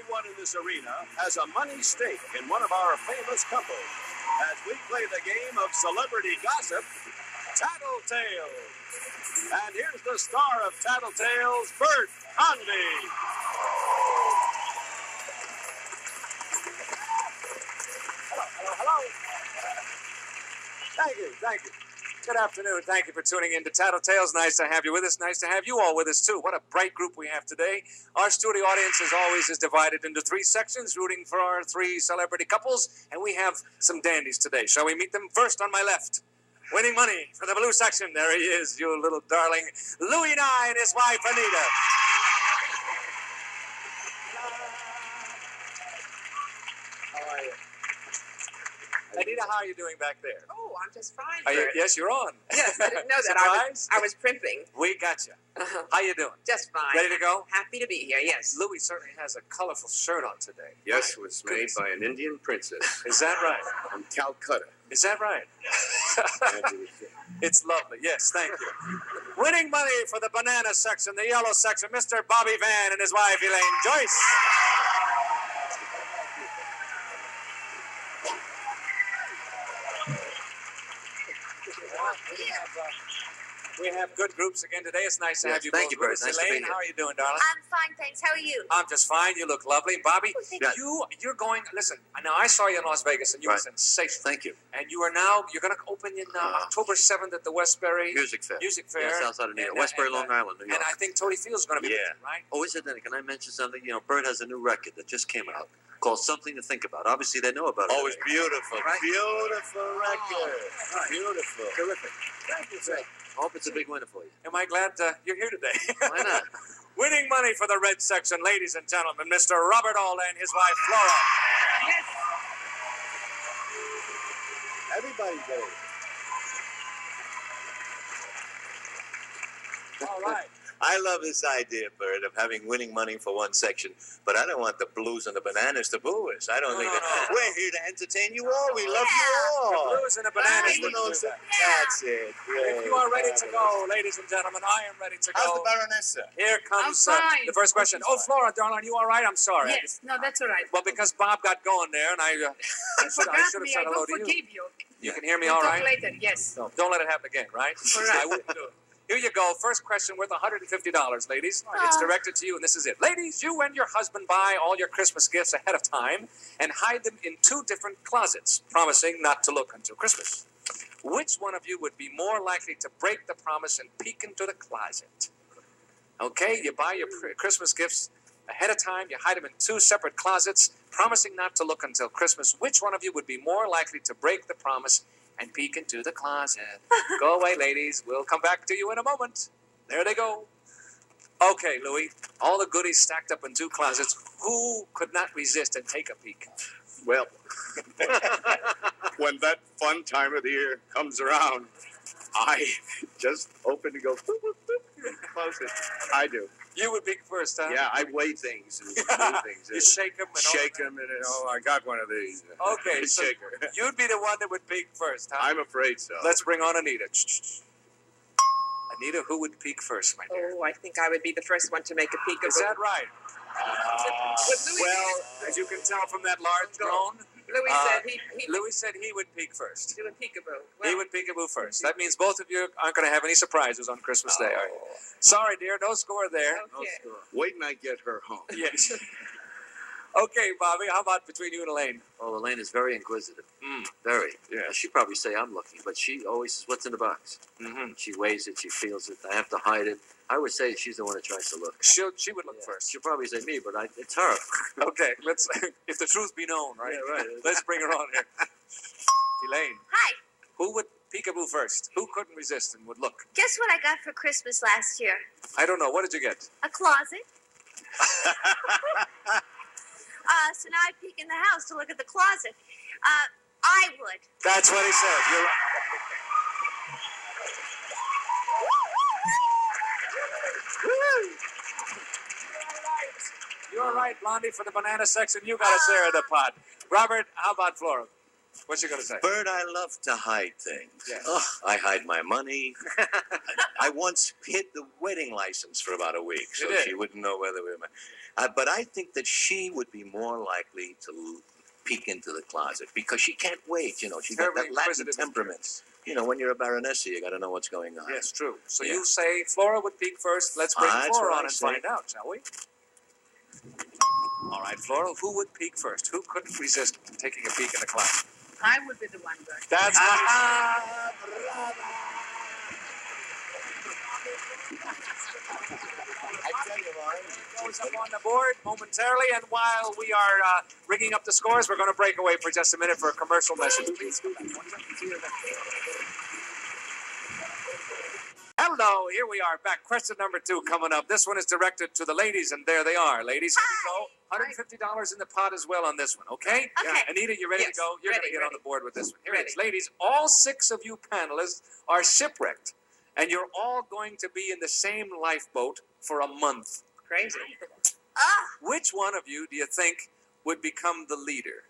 Everyone in this arena has a money stake in one of our famous couples as we play the game of celebrity gossip, Tattletales. And here's the star of Tattletales, Bert Convy. Hello. Thank you. Good afternoon. Thank you for tuning in to Tattletales. Nice to have you with us. Nice to have you all with us, too. What a bright group we have today. Our studio audience, as always, is divided into three sections, rooting for our three celebrity couples, and we have some dandies today. Shall we meet them? First, on my left, winning money for the blue section. There he is, you little darling. Louis Nye and his wife, Anita. How are you? Anita, how are you doing back there? Oh, I'm just fine. Yes, you're on. Yes, I didn't know that. I was primping. We got you. How you doing? Just fine. Ready to go? Happy to be here, yes. Louis certainly has a colorful shirt on today. Yes, it was made by an Indian princess Is that right? from Calcutta. Is that right? It's lovely. Yes, thank you. Winning money for the banana section, the yellow section, Mr. Bobby Van and his wife, Elaine Joyce. We have good groups again today. It's nice to have you both with us. Nice Elaine, to be here. how are you doing, darling? I'm fine, thanks. How are you? I'm just fine. You look lovely. Bobby, Oh, thank you're going, listen, now I saw you in Las Vegas and you were sensational. Thank you. And you're going to open in October 7th at the Westbury Music Fair. Fair. Yes, outside of New York. Westbury, Long Island, New York. And I think Tony Field's going to be there, right? Oh, is it? Then can I mention something? You know, Bert has a new record that just came out called Something to Think About. Obviously, they know about it. Oh, it's beautiful. Right? Beautiful record. Right. Beautiful. Terrific. Thank you, sir. I hope it's a big winner for you. Am I glad you're here today? Why not? Winning money for the red section, ladies and gentlemen, Mr. Robert Alda and his wife, Flora. Yes. Everybody goes. All right. I love this idea, Bert, of having winning money for one section, but I don't want the blues and the bananas to boo us. I don't think that. No. We're here to entertain you all. We love you all. The blues and the bananas. You know, would do that. That's it. If you are ready to go, ladies and gentlemen, I am ready to go. How's the Baronessa? Here comes I'm fine. the first question. Oh, Flora, darling, you all right? I'm sorry. Yes, no, that's all right. Well, because Bob got going there, and I You should forgot have me. said I hello don't to you. forgive you. You can hear me We'll all talk right? later, yes. No, don't let it happen again, right? All right. I wouldn't do it. Here you go. First question worth $150, ladies. It's directed to you, and this is it. Ladies, you and your husband buy all your Christmas gifts ahead of time and hide them in two different closets, promising not to look until Christmas. Which one of you would be more likely to break the promise and peek into the closet? Okay, you buy your Christmas gifts ahead of time. You hide them in two separate closets, promising not to look until Christmas. Which one of you would be more likely to break the promise and peek into the closet? Go away, ladies. We'll come back to you in a moment. There they go. Okay, Louis, all the goodies stacked up in two closets. Who could not resist and take a peek? Well, When that fun time of the year comes around, I just open to go, boop, boop, boop, close it. I do. You would peek first, huh? Yeah, I weigh things and do things. You shake them. Shake them, and I got one of these. Okay, so Shaker. you'd be the one that would peek first, huh? I'm afraid so. Let's bring on Anita. Anita, who would peek first, my dear? Oh, I think I would be the first one to make a peek of Is that right? Well, As you can tell from that large groan, Louis said he Louis said he would peek first. do a peekaboo. He would peekaboo first. That means both of you aren't going to have any surprises on Christmas Day, are you? Sorry, dear, no score there. Okay. Wait and I get her home. Yes. Okay, Bobby, how about between you and Elaine? oh, Elaine is very inquisitive. Very. Yeah. She'd probably say I'm looking, but she always says, what's in the box? Mm-hmm. She weighs it. She feels it. I have to hide it. I would say she's the one that tries to look. She would look first. She'll probably say me, but it's her. Okay, let's. If the truth be known, right? Yeah, right. Let's bring her on here. Elaine, Hi. who would peekaboo first? Who couldn't resist and would look? Guess what I got for Christmas last year? I don't know. What did you get? A closet. So now I peek in the house to look at the closet. I would. That's what he said. You're right. You're right, Blondie, for the banana section. You got a share of the pot. Robert, how about Flora? What's she going to say? Bert, I love to hide things. Yeah. Ugh, I hide my money. I once hid the wedding license for about a week, You so did? she wouldn't know whether we were married. But I think that she would be more likely to peek into the closet because she can't wait. You know, she's got Terribly that Latin inquisitive. temperament. You know, when you're a baronessa, you got to know what's going on. Yes, true. So Yeah. you say Flora would peek first. Let's bring That's Flora what on I and say. find out, shall we? All right, Flora, who would peek first? Who couldn't resist taking a peek in the closet? I would be the one, Bert. That's I tell you, Lauren. goes up on the board momentarily, and while we are rigging up the scores, we're going to break away for just a minute for a commercial message. Please. Hello, here we are back. Question number 2 coming up. This one is directed to the ladies, and there they are. Ladies, here we go. $150 in the pot as well on this one, okay? Okay. Anita, you ready Yes, to go? You're going to ready, get on ready. the board with this one. Here Ready. it is. Ladies, all 6 of you panelists are shipwrecked, and you're all going to be in the same lifeboat for a month. Crazy. Which one of you do you think would become the leader?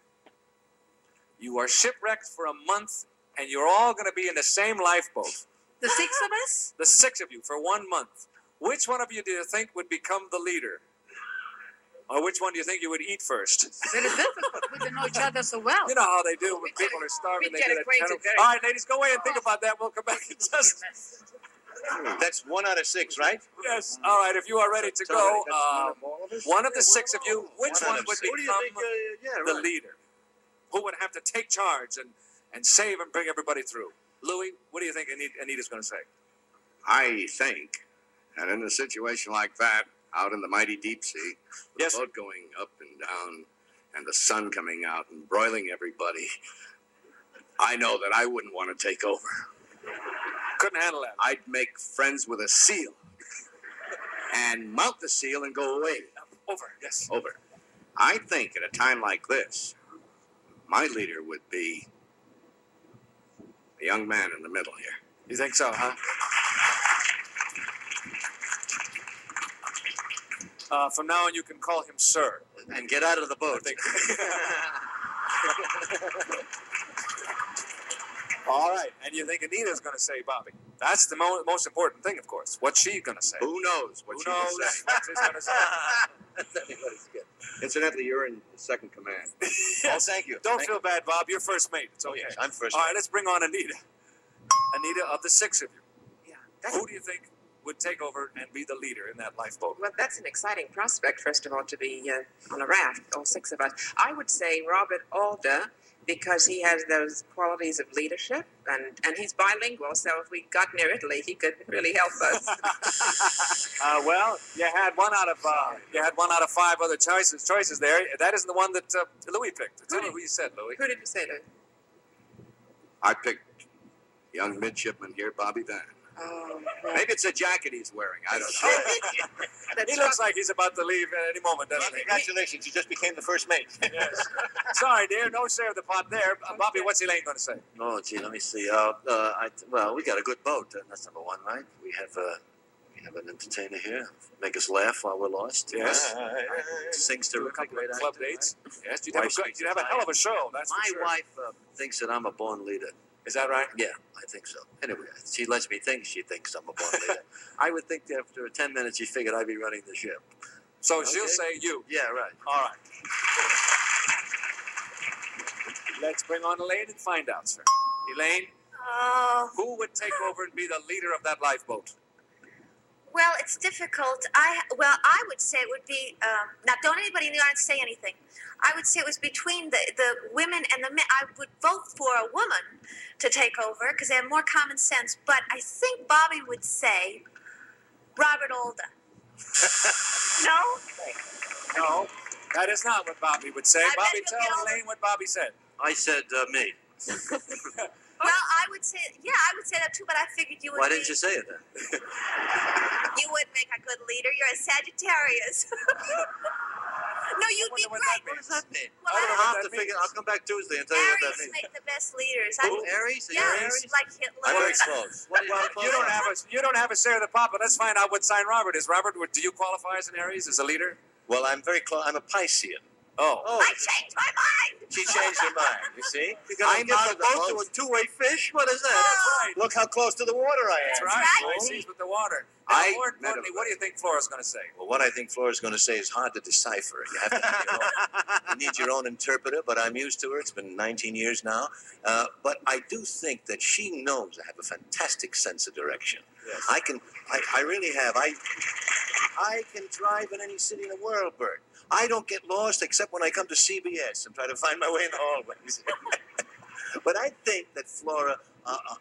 You are shipwrecked for a month, and you're all going to be in the same lifeboat. The 6 of us? The 6 of you for 1 month. Which one of you do you think would become the leader? Or which one do you think you would eat first? Very difficult. We don't know each other so well. You know how they do when We people get- are starving. we They get get a acquainted ton of- very- All right, ladies, go away and think about that. We'll come back in just... That's 1 out of 6, right? Yes. All right, if you are ready to go, one of the 6 of you, which One out one of would six. Who do you become think? Yeah, the right. leader? Who would have to take charge and save and bring everybody through? Louis, what do you think Anita's going to say? I think, and in a situation like that, out in the mighty deep sea, with Yes, the sir. boat going up and down, and the sun coming out and broiling everybody, I know that I wouldn't want to take over. Couldn't handle that. I'd make friends with a seal and mount the seal and go away. Over, yes. Over. I think at a time like this, my leader would be the young man in the middle here. You think so, huh? From now on, you can call him Sir. And get out of the boat. I think. All right, and you think Anita's going to say Bobby? That's the most important thing, of course. What's she going to say? Who knows what Who she's going knows to say? what she's going to say? That's anybody's guess. Incidentally, you're in second command. Oh, thank you. Don't Thank feel bad, Bob. You're first mate. It's you. okay. Yes, I'm first. All right, let's bring on Anita. Anita, of the 6 of you, Yeah. That's, who do you think would take over and be the leader in that lifeboat? well, that's an exciting prospect, first of all, to be on a raft, all 6 of us. I would say Robert Alder, because he has those qualities of leadership, and he's bilingual, so if we got near Italy, he could really help us. Well, you had one out of 5 other choices there. That isn't the one that Louis picked. Tell me who you said, Louis. Who did you say that? I picked young midshipman here, Bobby Van. Oh, Maybe it's a jacket he's wearing. I don't know. that's He looks like he's about to leave at any moment, doesn't he? Congratulations, you just became the first mate. Yes. Sorry, dear, no share of the pot there. Bobby, what's Elaine going to say? Oh, gee, let me see. Well, we got a good boat. That's number 1, right? We have an entertainer here. Make us laugh while we're lost. Yes. Sings Do a terrific. couple Great of club actor, dates. right? Yes, Wife you'd have a hell of a show. That's My for sure. wife thinks that I'm a born leader. Is that right? Yeah, I think so. Anyway, she lets me think she thinks I'm a born leader. I would think that after 10 minutes she figured I'd be running the ship. So she'll Okay. say you. Yeah, right. All right. Let's bring on Elaine and find out, sir. Elaine, Oh, who would take over and be the leader of that lifeboat? well, it's difficult. I would say it would be. Now, don't anybody in the audience say anything. I would say it was between the women and the men. I would vote for a woman to take over because they have more common sense. But I think Bobby would say Robert Alder. No? No, that is not what Bobby would say. I bet Bobby, you'll tell get all the- Elaine what Bobby said. I said me. Well, I would say, I would say that too. But I figured you would. Why didn't you say it then? You would make a good leader. You're a Sagittarius. No, you'd be wonder what great. that What does that mean? Well, I don't know I'll what have that to figure. means. I'll come back Tuesday and tell you what that Aries means. make the best leaders. Who? Aries? Are you Yeah, Aries? like Hitler. I'm very close. What Well, you don't have a share of the pot, but let's find out what sign Robert is. Robert, do you qualify as an Aries, as a leader? Well, I'm very close. I'm a Piscean. Oh. I changed my mind. She changed her mind. You see? You're gonna I'm give out the of the boat to a boat. two-way fish? What is that? That's right. Look how close to the water I am. That's That's right. right. Boy, sees with the water. Now, I- more importantly, what do you think Flora's going to say? Well, what I think Flora's going to say is hard to decipher. You have to have your own. You need your own interpreter, but I'm used to her. It's been 19 years now. But I do think that she knows I have a fantastic sense of direction. Yes. I really have. I can drive in any city in the world, Bert. I don't get lost except when I come to CBS and try to find my way in the hallways. But I think that Flora,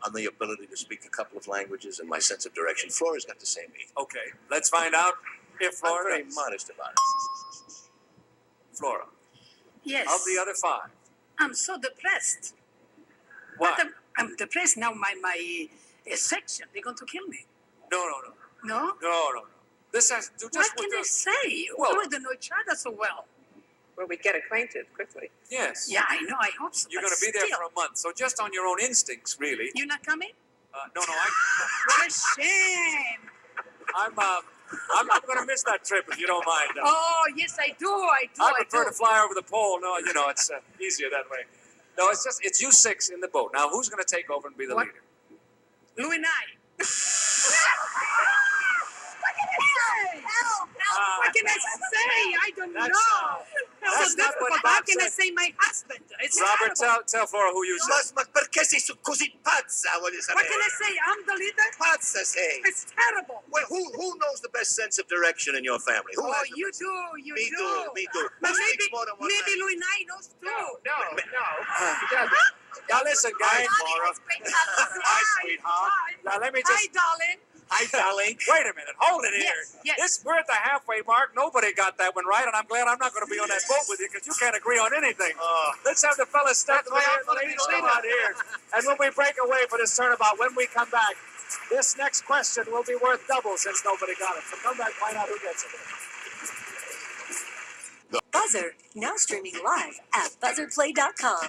on the ability to speak a couple of languages and my sense of direction, Flora's got the same me. Okay, let's find out if I'm Flora very does. modest about it. Flora, Yes. of the other five, I'm so depressed. why? But I'm depressed now. My section, they're going to kill me. No. No? This has to What just can with I the, say? Well- We don't know each other so well. Well, we get acquainted quickly. yes. Yeah, I know. I hope so. You're but going to be there still. for a month, so just on your own instincts, really. You're not coming? No. What a shame. I'm going to miss that trip if you don't mind. Oh, yes, I do. I prefer do. to fly over the pole. No, it's easier that way. No, it's you six in the boat. Now, who's going to take over and be the What? leader? Lou and I. Help! What can I say? I don't know. that's so not what difficult. How Bob can I said. say my husband? It's Robert, terrible. tell Flora who you said. Ma perché sei così pazza? Voglio What can I sapere. say? I'm the leader? Pazza sei. It's terrible. Well, who knows the best sense of direction in your family? Who Oh, has the you best- do. You Me do. too. Me too. But Who speaks more than one maybe language? Lou and I knows too. No. He doesn't. Now, listen, guys. Bobby has great colors. Hi, sweetheart. Now, let me Hi, just... darling. Hi, darling. Wait a minute. Hold it here. Yes. We're at the halfway mark. Nobody got that one right, and I'm glad I'm not going to be on that boat with you because you can't agree on anything. Let's have the fellas step over why here I'm and the gonna be ladies the come out here. And when we break away for this turnabout, when we come back, this next question will be worth double since nobody got it. So come back, find out who gets it. Buzzer, now streaming live at buzzerplay.com.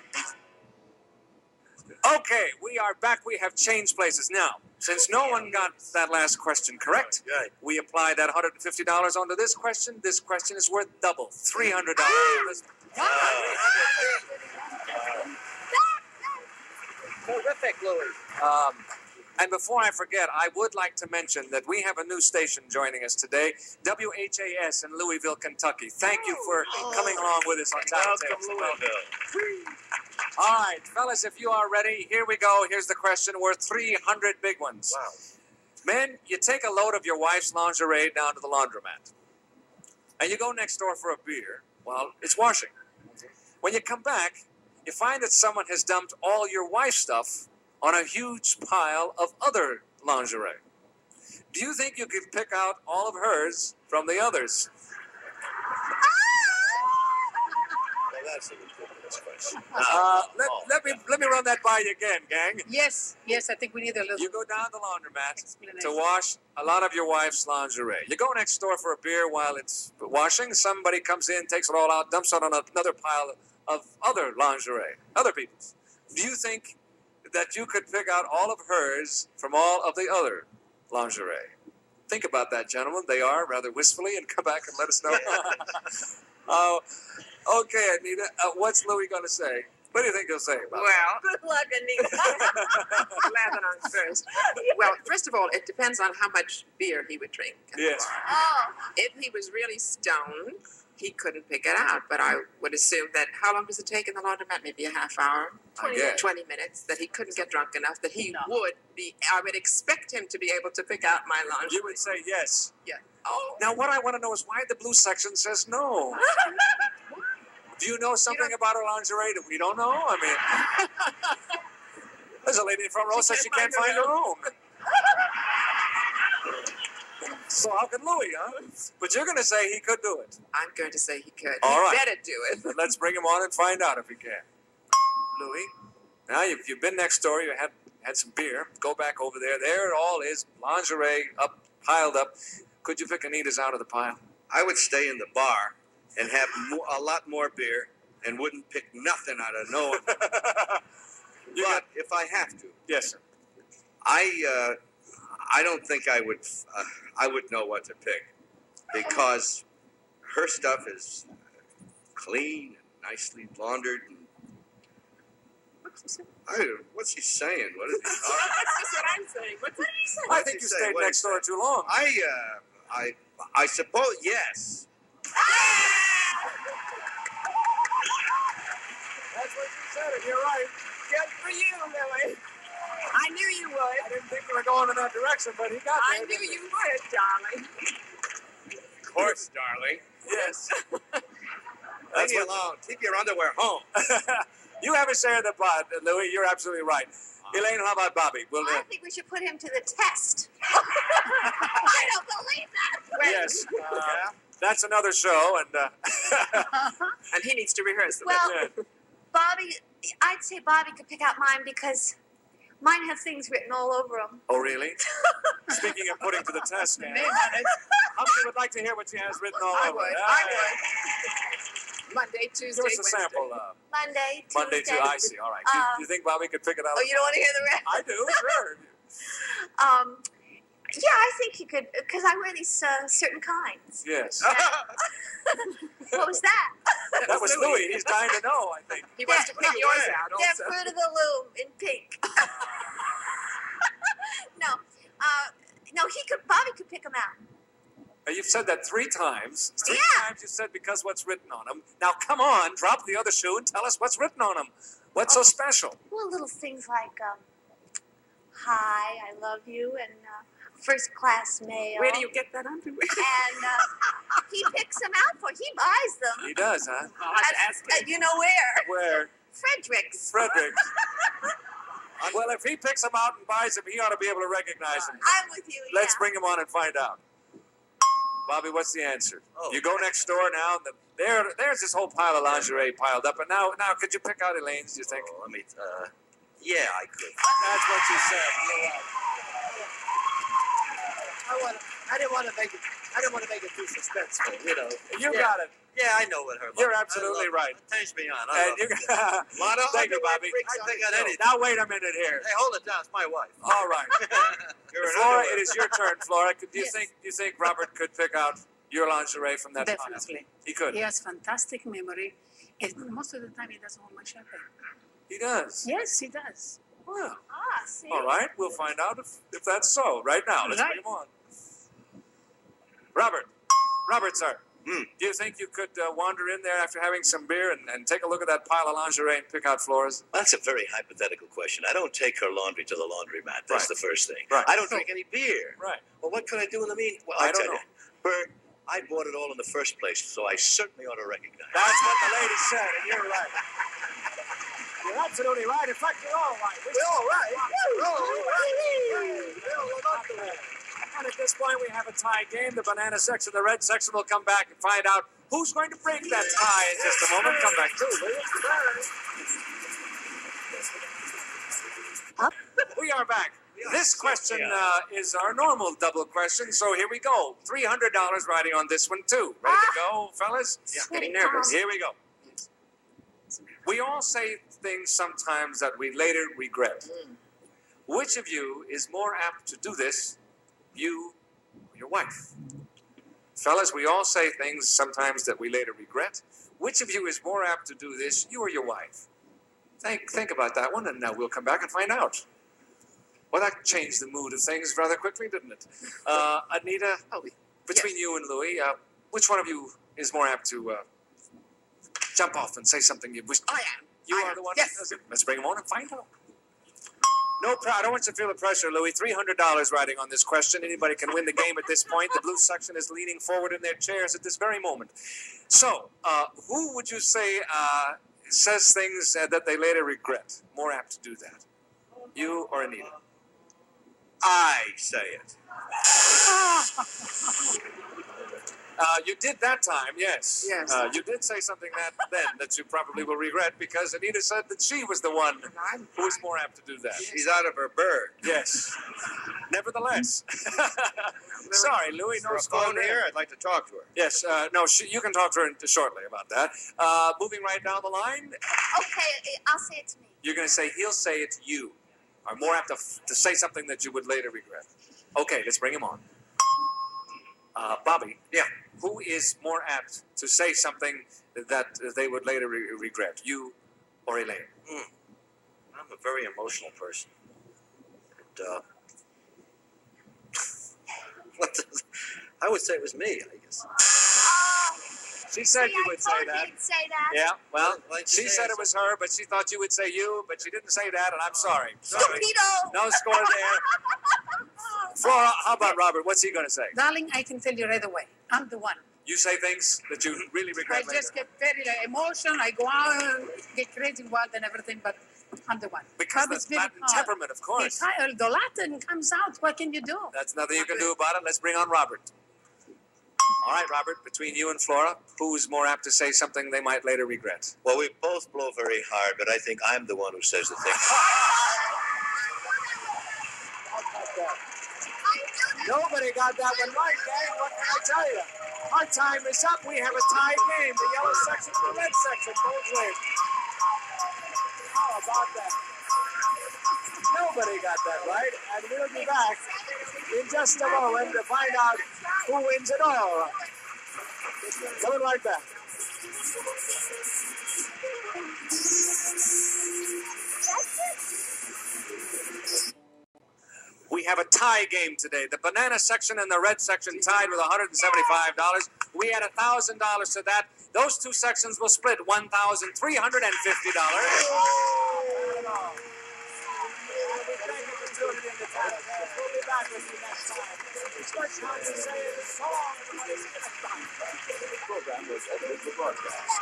Okay, we are back. We have changed places. Now, since no one got that last question correct, Right. we apply that $150 onto this question. This question is worth double, $300. Terrific, Louis. And before I forget, I would like to mention that we have a new station joining us today, WHAS in Louisville, Kentucky. Thank you for coming along with us on Tattletales. All right, fellas, if you are ready, here we go. Here's the question worth 300 big ones. Wow. Men, you take a load of your wife's lingerie down to the laundromat, and you go next door for a beer while it's washing. When you come back, you find that someone has dumped all your wife's stuff on a huge pile of other lingerie. Do you think you could pick out all of hers from the others? Well, that's a ridiculous question. Let me run that by you again, gang. Yes, I think we need a little You go down the laundromat explanation. to wash a lot of your wife's lingerie. You go next door for a beer while it's washing. Somebody comes in, takes it all out, dumps it on another pile of other lingerie, other people's. Do you think that you could pick out all of hers from all of the other lingerie? Think about that, gentlemen. They are rather wistfully, and come back and let us know. Okay, Anita. What's Louis going to say? What do you think he'll say about Well, Good luck, Anita. Lebanon first. Well, first of all, it depends on how much beer he would drink. that? Yes. Oh, If he was really stoned, he couldn't pick it out. But I would assume that how long does it take in the laundromat? Maybe a half hour, 20 Yeah. 20 minutes. That he couldn't get drunk enough. That he would be. I would expect him to be able to pick out my lingerie. You would say yes. Yeah. Oh. Now, what I want to know is why the blue section says no. Do you know something about her lingerie that we don't know? I mean, there's a lady in the front row says she can't find her own. So how can Louis, huh? But you're going to say he could do it. I'm going to say he could. All He right. better do it. Then let's bring him on and find out if he can. Louis, now you've been next door. You had some beer. Go back over there. There it all is, lingerie up, piled up. Could you pick Anita's out of the pile? I would stay in the bar and have a lot more beer and wouldn't pick nothing out of no one. But if I have to, Yes, sir. I don't think I would know what to pick because her stuff is clean and nicely laundered. And what's he saying? What is he talking about? That's what I'm saying. What did he say? I think you say? stayed What did next he door say? too long. I suppose, yes. That's what you said, and you're right. Good for you, Louie. I knew you would. I didn't think you were going in that direction, but he got there. I knew you would, darling. Of course, darling. Yes. Leave me alone. Keep your underwear home. You have a share of the pot, Louis. You're absolutely right. Elaine, how about Bobby? We'll, I think we should put him to the test. I don't believe that. yes. That's another show, and And he needs to rehearse the Well, yeah. Bobby, I'd say Bobby could pick out mine because mine have things written all over them. Oh, really? Speaking of putting to the test, man, I would like to hear what she has written all I over. would. it. I would. Monday, Tuesday, Give us a Wednesday. sample. Monday, Tuesday. Monday, Tuesday. I see. All right. Do you think Bobby could pick it out? Oh, you don't want to hear the rest? I do. Sure. Yeah, I think he could, because I wear these certain kinds. Yes. What was that? That was Louis. He's dying to know, I think. He wants to pick By the yours way, out They're also. Fruit of the Loom in pink. No, Bobby could pick them out. You've said that 3 times. 3 Yeah. times you said because what's written on them. Now, come on, drop the other shoe and tell us what's written on them. What's so special? Well, little things like, hi, I love you, and first class mail. Where do you get that underwear? And he picks them out he buys them. He does, huh? I'll have to ask him. You know where? Where? Frederick's. Frederick. Well, if he picks them out and buys them, he ought to be able to recognize them. I'm with you, yeah. Let's bring him on and find out. Bobby, what's the answer? Oh. You go next door now. There's this whole pile of lingerie piled up. And now, could you pick out Elaine's, do you think? Oh, let me, yeah, I could. That's what you said. You're right. I didn't want to make it too suspenseful, you know. You got it. Yeah, I know what her. You're absolutely right. It turns me on. And you, thank you, Bobby. I think on anything. Now, wait a minute here. Hey, hold it down. It's my wife. All right. You're an Flora, underwear. it is your turn, Flora. Do you Yes. think Robert could pick out your lingerie from that pile? Definitely. He could. He has fantastic memory. Most of the time, he doesn't want my shopping. He does. Yes, he does. Well, See? all right. We'll find out if that's so right now. Let's bring him on. Robert, sir. Do you think you could wander in there after having some beer and take a look at that pile of lingerie and pick out Flora's? That's a very hypothetical question. I don't take her laundry to the laundromat. That's Right. the first thing. Right. I don't drink any beer. Right. Well, what could I do in the meantime? Well, I I don't tell know. you, Bert, I bought it all in the first place, so I certainly ought to recognize it. That's what the lady said, and you're right. You're absolutely right. In fact, you're all right. We're all right. And at this point, we have a tie game. The banana section, the red section will come back and find out who's going to break that tie in just a moment. Come back, too, will you? We are back. This question is our normal double question, so here we go. $300 riding on this one, too. Ready to go, fellas? Yeah, getting nervous. Here we go. We all say things sometimes that we later regret. Which of you is more apt to do this, you or your wife? Fellas, we all say things sometimes that we later regret. Which of you is more apt to do this, you or your wife? Think about that one, and we'll come back and find out. Well, that changed the mood of things rather quickly, didn't it? Anita, between you and Louis, which one of you is more apt to jump off and say something you wish? I am. You I are am. the one Yes. that does it. Let's bring him on and find out. No problem. I don't want you to feel the pressure, Louis. $300 riding on this question. Anybody can win the game at this point. The blue section is leaning forward in their chairs at this very moment. So, who would you say says things that they later regret? More apt to do that? You or Anita? I say it. You did that time, yes. Yes. You did say something that you probably will regret because Anita said that she was the one who was more apt to do that. She's out of her bird. Yes. Nevertheless. Sorry, Louis, no score phone there. here. I'd like to talk to her. Yes, no, you can talk to her shortly about that. Moving right down the line, Okay, I'll say it to me. you're going to say he'll say it to you. Are more apt to say something that you would later regret. Okay, let's bring him on. Bobby. Yeah. who is more apt to say something that they would later regret, you or Elaine? I'm a very emotional person. And, I would say it was me, I guess. She said you would say that. You'd say that. Yeah, well, Why'd you she say said it? it was her, but she thought you would say you, but she didn't say that, and I'm sorry. Stupido. No score there. Flora, how about Robert? What's he going to say? Darling, I can tell you right away. I'm the one. You say things that you really I regret later. just get very emotional. I go out, get crazy wild and everything, but I'm the one. Because Robert's that's very Latin hard. temperament, of course. The Latin comes out. What can you do? That's nothing you can do about it. Let's bring on Robert. All right, Robert, between you and Flora, who's more apt to say something they might later regret? Well, we both blow very hard, but I think I'm the one who says the thing. Nobody got that one right, gang. What can I tell you? Our time is up. We have a tie game. The yellow section, the red section, both ways. How about that? Nobody got that right, and we'll be back in just a moment to find out who wins it all. Coming right back. We have a tie game today. The banana section and the red section tied with $175. We add $1,000 to that. Those two sections will split $1,350. We'll be back with you next time. It's what time to say it is song. The program was edited for broadcast.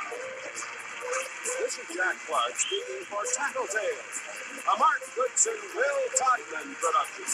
This is Jack Clark speaking for Tattletales, a Mark Goodson, Will Todman production.